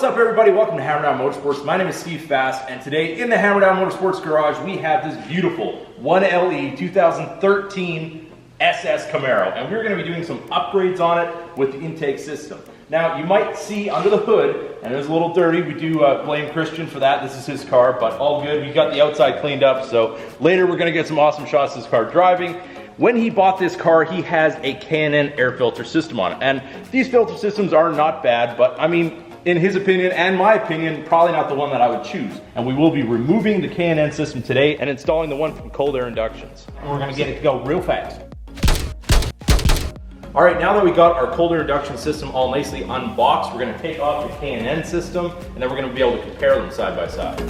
What's up, everybody? Welcome to Hammerdown Motorsports. My name is Steve Fast, and today in the Hammerdown Motorsports garage we have this beautiful 1LE 2013 SS Camaro, and we're going to be doing some upgrades on it with the intake system. Now, you might see under the hood, and it's a little dirty. We do blame Christian for that. This is his car, but all good. We got the outside cleaned up, so later we're going to get some awesome shots of this car driving. When he bought this car, he has a K&N air filter system on it, and these filter systems are not bad, but I mean, in his opinion and my opinion, probably not the one that I would choose. And we will be removing the K&N system today and installing the one from Cold Air Inductions. And we're gonna get it to go real fast. All right, now that we got our Cold Air Induction system all nicely unboxed, we're gonna take off the K&N system, and then we're gonna be able to compare them side by side.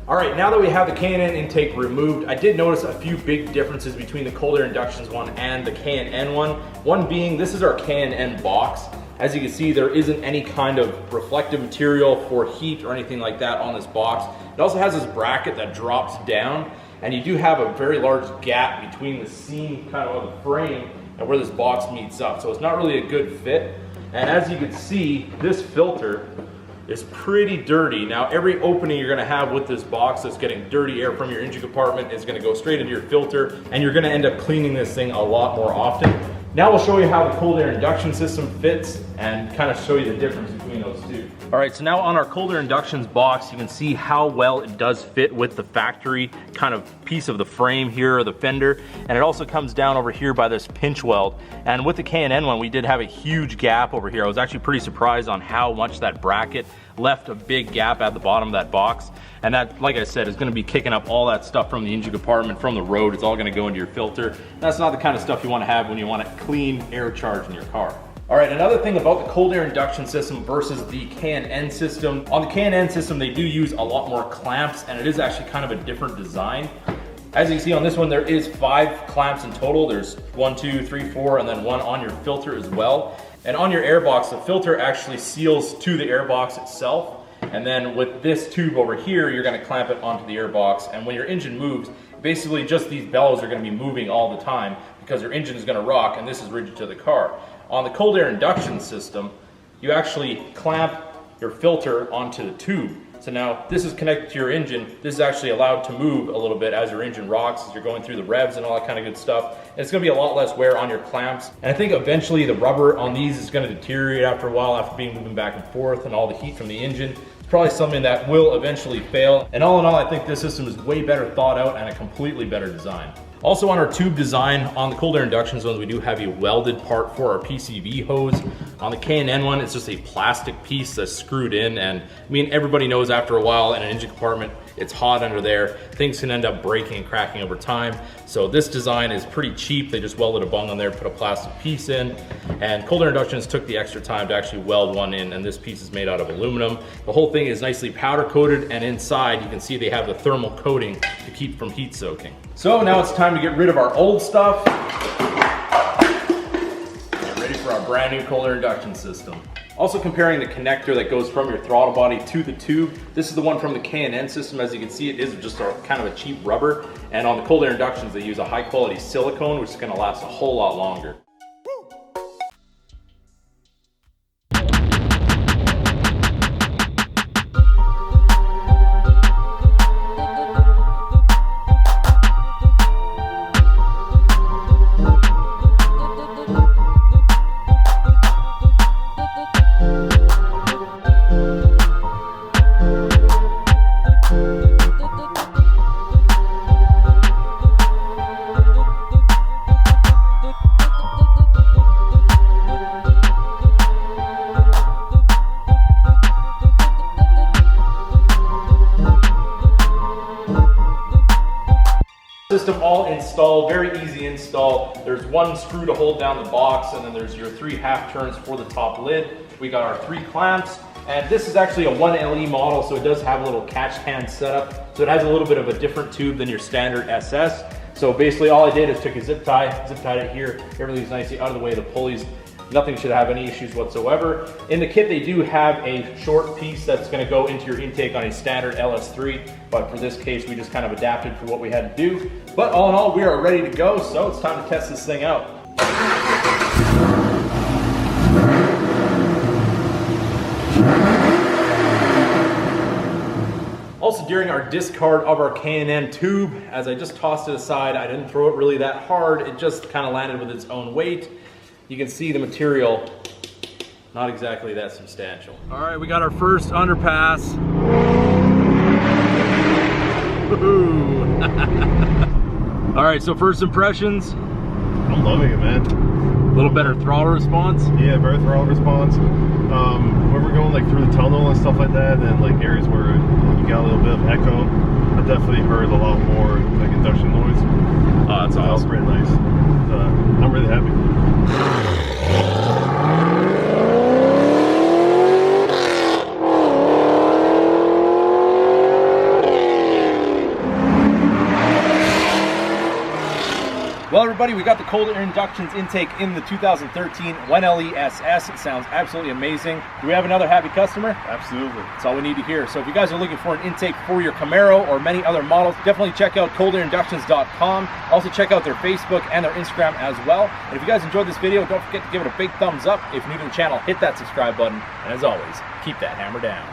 All right, now that we have the K&N intake removed, I did notice a few big differences between the Cold Air Inductions one and the K&N one. One being, this is our K&N box. As you can see, there isn't any kind of reflective material for heat or anything like that on this box. It also has this bracket that drops down, and you do have a very large gap between the seam kind of the frame and where this box meets up. So it's not really a good fit. And as you can see, this filter is pretty dirty. Now, every opening you're gonna have with this box that's getting dirty air from your engine compartment is gonna go straight into your filter, and you're gonna end up cleaning this thing a lot more often. Now we'll show you how the Cold Air Induction system fits and kind of show you the difference between those two. All right, so now on our Cold Air Inductions box, you can see how well it does fit with the factory kind of piece of the frame here, or the fender, and it also comes down over here by this pinch weld. And with the K&N one, we did have a huge gap over here. I was actually pretty surprised on how much that bracket left a big gap at the bottom of that box. And that, like I said, is gonna be kicking up all that stuff from the engine compartment, from the road. It's all gonna go into your filter. That's not the kind of stuff you wanna have when you want a clean air charge in your car. All right, another thing about the Cold Air Induction system versus the K&N system. On the K&N system, they do use a lot more clamps, and it is actually kind of a different design. As you can see on this one, there is 5 clamps in total. There's 1, 2, 3, 4, and then 1 on your filter as well. And on your airbox, the filter actually seals to the airbox itself. And then with this tube over here, you're gonna clamp it onto the airbox. And when your engine moves, basically just these bellows are gonna be moving all the time because your engine is gonna rock, and this is rigid to the car. On the Cold Air Induction system, you actually clamp your filter onto the tube. So now this is connected to your engine. This is actually allowed to move a little bit as your engine rocks, as you're going through the revs and all that kind of good stuff. And it's gonna be a lot less wear on your clamps. And I think eventually the rubber on these is gonna deteriorate after a while, after being moving back and forth and all the heat from the engine. It's probably something that will eventually fail. And all in all, I think this system is way better thought out and a completely better design. Also on our tube design, on the Cold Air Inductions ones, we do have a welded part for our PCV hose. On the K&N one, it's just a plastic piece that's screwed in, and I mean, everybody knows after a while in an engine compartment, it's hot under there. Things can end up breaking and cracking over time. So this design is pretty cheap. They just welded a bung on there, put a plastic piece in, and Cold Air Inductions took the extra time to actually weld one in, and this piece is made out of aluminum. The whole thing is nicely powder coated, and inside you can see they have the thermal coating to keep from heat soaking. So now it's time to get rid of our old stuff. Get ready for our brand new Cold Air Induction system. Also comparing the connector that goes from your throttle body to the tube. This is the one from the K&N system. As you can see, it is just a kind of a cheap rubber. And on the Cold Air Inductions, they use a high quality silicone, which is gonna last a whole lot longer. System all installed, very easy install. There's 1 screw to hold down the box, and then there's your 3 half turns for the top lid. We got our 3 clamps, and this is actually a 1LE model, so it does have a little catch can setup. So it has a little bit of a different tube than your standard SS. So basically all I did is took a zip tied it here. Everything's nicely out of the way of the pulleys. Nothing should have any issues whatsoever. In the kit, they do have a short piece that's gonna go into your intake on a standard LS3, but for this case, we just kind of adapted for what we had to do. But all in all, we are ready to go, so it's time to test this thing out. Also, during our discard of our K&N tube, as I just tossed it aside, I didn't throw it really that hard. It just kind of landed with its own weight. You can see the material, not exactly that substantial. All right, we got our first underpass. All right, so first impressions. I'm loving it, man. A little better throttle response. Yeah, better throttle response. When we're going like through the tunnel and stuff like that, and like areas where you got a little bit of echo, I definitely heard a lot more like induction noise. Oh, that's awesome. That was pretty nice. I'm really happy. Well, everybody, we got the Cold Air Inductions intake in the 2013 1LE SS. It sounds absolutely amazing. Do we have another happy customer? Absolutely. That's all we need to hear. So if you guys are looking for an intake for your Camaro or many other models, definitely check out coldairinductions.com. Also check out their Facebook and their Instagram as well. And if you guys enjoyed this video, don't forget to give it a big thumbs up. If you're new to the channel, hit that subscribe button. And as always, keep that hammer down.